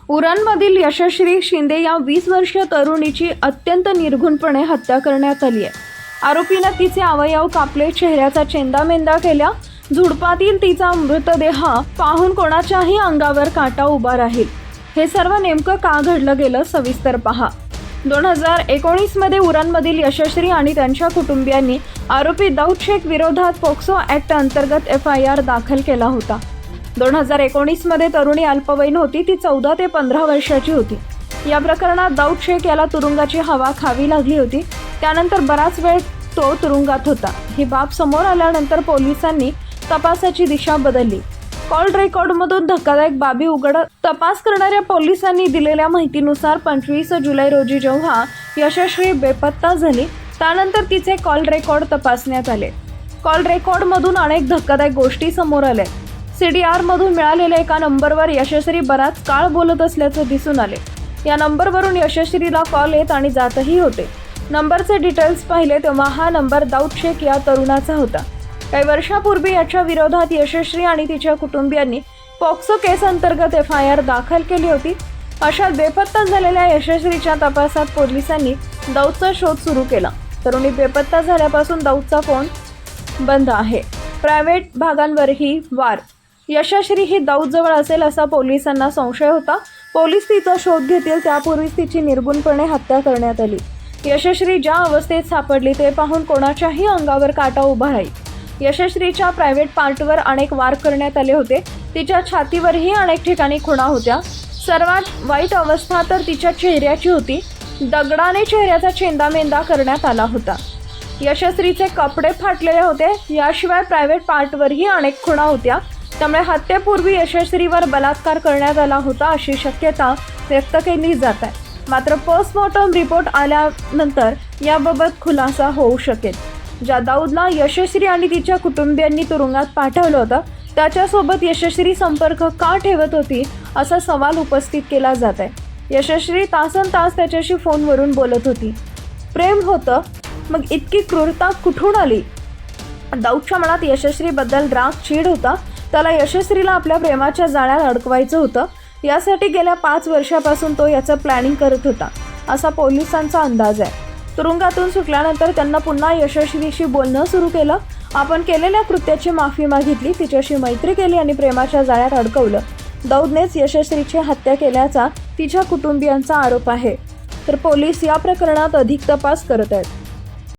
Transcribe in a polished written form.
उरणमधील यशश्री शिंदे या 20 वर्षीय तरुणीची अत्यंत निर्घृणपणे हत्या करण्यात आली आहे। आरोपीनं तिचे अवयव कापले, चेहऱ्याचा चेंदामेंदा केला। झुडपातील तिचा मृतदेह पाहून कोणाच्याही अंगावर काटा उभा राहील। हे सर्व नेमकं का घडलं गेलं सविस्तर पहा। 2019 मध्ये उरणमधील यशश्री आणि त्यांच्या कुटुंबियांनी आरोपी दाऊद शेख विरोधात पोक्सो ॲक्ट अंतर्गत FIR दाखल केला होता। 2019 मध्ये तरुणी अल्पवयीन होती, ती 14 ते 15 वर्षाची होती। या प्रकरणात दाऊद शेख याला तुरुंगाची हवा खावी लागली होती। त्यानंतर बराच वेळ तो तुरुंगात होता। ही बाब समोर आल्यानंतर पोलिसांनी तपासाची दिशा बदलली। कॉल रेकॉर्डमधून धक्कादायक बाबी उघड तपास करणाऱ्या पोलिसांनी दिलेल्या माहितीनुसार 25 जुलै रोजी जेव्हा यशश्री बेपत्ता झाली, त्यानंतर तिचे कॉल रेकॉर्ड तपासण्यात आले। कॉल रेकॉर्डमधून अनेक धक्कादायक गोष्टी समोर आल्या। CDR मधून मिळालेल्या एका नंबरवर यशश्री बराच काळ बोलत असल्याचे दिसून आले। या नंबरवरून यशश्रीला कॉल येत आणि जातही होते। नंबरचे डिटेल्स पाहिले तेव्हा हा नंबर दाऊद शेख या तरुणाचा होता। काही वर्षापूर्वी याच्या विरोधात यशश्री आणि तिच्या कुटुंबियांनी पोक्सो केस अंतर्गत FIR दाखल केली होती। अशा बेपत्ता झालेल्या यशश्रीच्या तपासात पोलिसांनी दाऊदचा शोध सुरू केला। तरुणी बेपत्ता झाल्यापासून दाऊदचा फोन बंद आहे। प्रायव्हेट भागांवरही वार। यशश्री ही दाऊदजवळ असेल असा पोलिसांना संशय होता। पोलीस तिचा शोध घेतील त्यापूर्वीच तिची निर्घृणपणे हत्या करण्यात आली। यशश्री ज्या अवस्थेत सापडली ते पाहून कोणाच्याही अंगावर काटा उभा राहील। यशश्रीच्या प्रायव्हेट पार्टवर अनेक वार करण्यात आले होते। तिच्या छातीवरही अनेक ठिकाणी खुणा होत्या। सर्वात वाईट अवस्था तर तिच्या चेहऱ्याची होती। दगडाने चेहऱ्याचा चेंदामेंदा करण्यात आला होता। यशश्रीचे कपडे फाटलेले होते। याशिवाय प्रायव्हेट पार्टवरही अनेक खुणा होत्या। त्यामुळे हत्येपूर्वी यशश्रीवर बलात्कार करण्यात आला होता अशी शक्यता व्यक्त केली जात आहे। मात्र पोस्टमॉर्टम रिपोर्ट आल्यानंतर याबाबत खुलासा होऊ शकेल। ज्या दाऊदला यशश्री आणि तिच्या कुटुंबियांनी तुरुंगात पाठवलं होतं, त्याच्यासोबत यशश्री संपर्क का ठेवत होती असा सवाल उपस्थित केला जात आहे। यशश्री तासनतास त्याच्याशी फोनवरून बोलत होती। प्रेम होतं, मग इतकी क्रूरता कुठून आली? दाऊदच्या मनात यशश्रीबद्दल राग, चीड होता। त्याला यशश्रीला आपल्या प्रेमाच्या जाळ्यात अडकवायचं होतं। यासाठी गेल्या 5 वर्षापासून तो याचं प्लॅनिंग करत होता असा पोलिसांचा अंदाज आहे। तुरुंगातून सुटल्यानंतर त्यांना पुन्हा यशश्रीशी बोलणं सुरू केलं। आपण केलेल्या कृत्याची माफी मागितली, तिच्याशी मैत्री केली आणि प्रेमाच्या जाळ्यात अडकवलं। दाऊदनेच यशश्रीची हत्या केल्याचा तिच्या कुटुंबियांचा आरोप आहे। तर पोलीस या प्रकरणात अधिक तपास करत आहेत।